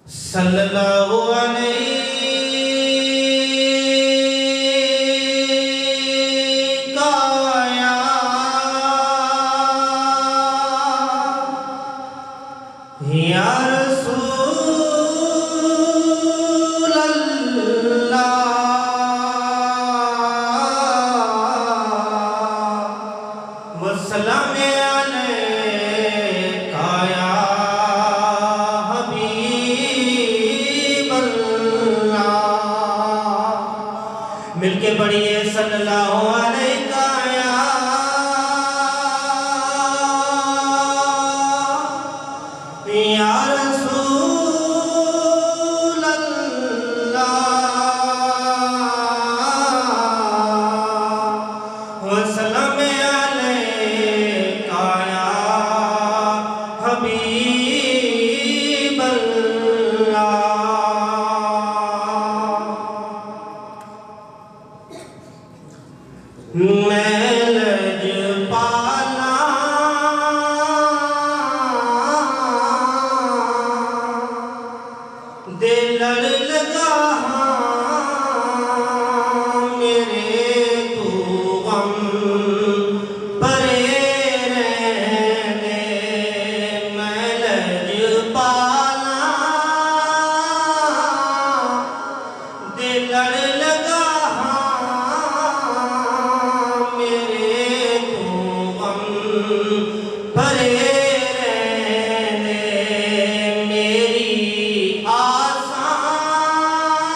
सल्लल्लाहु अलैहि या रसूल अल्लाह वसल्लम अलैका या हबीब अल्लाह। मिलके पढ़िए सल्लल्लाहु अलैका या रसूल अल्लाह वसल्लम अलैका या हबीब अल्लाह। मैं लजपाला दे लड़ लगा मेरे तू गम परे रहने। मैं लजपाला दे लड़ लगा मेरे तू गम परे रहने। मेरी आसान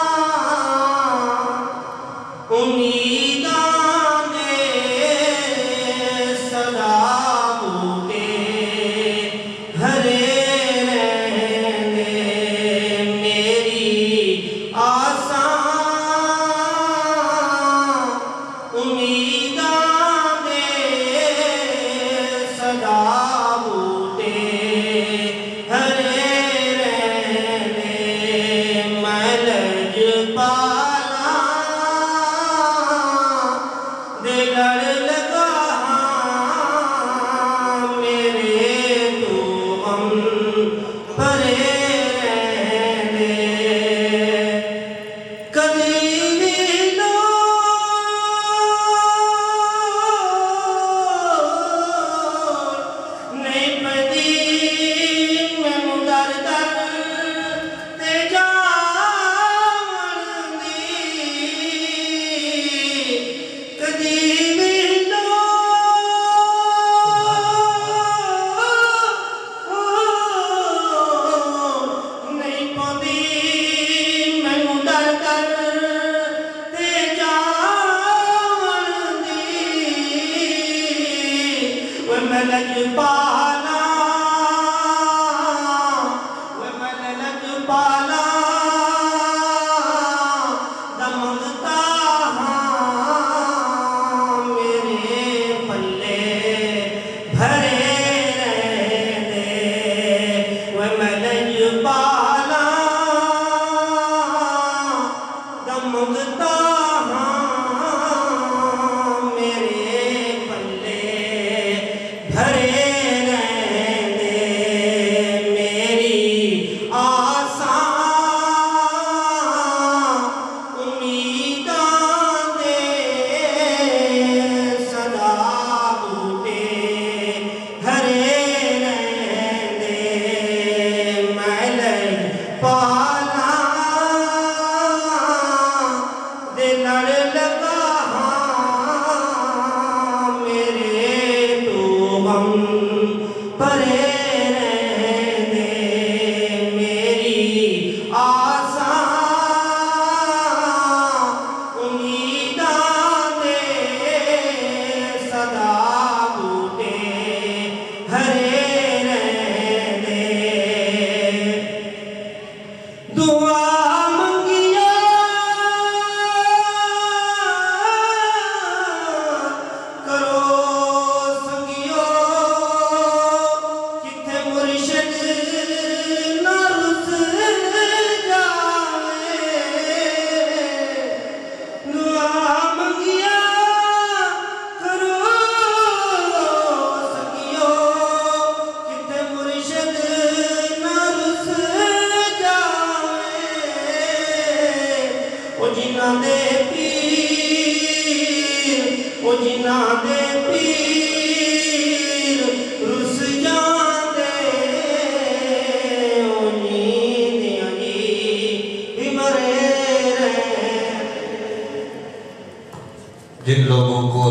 जिन्हां दे पीर ओ जिन्हां दे पीर रुस जांदे ओ नींदियां भी मरे। जिन लोगों को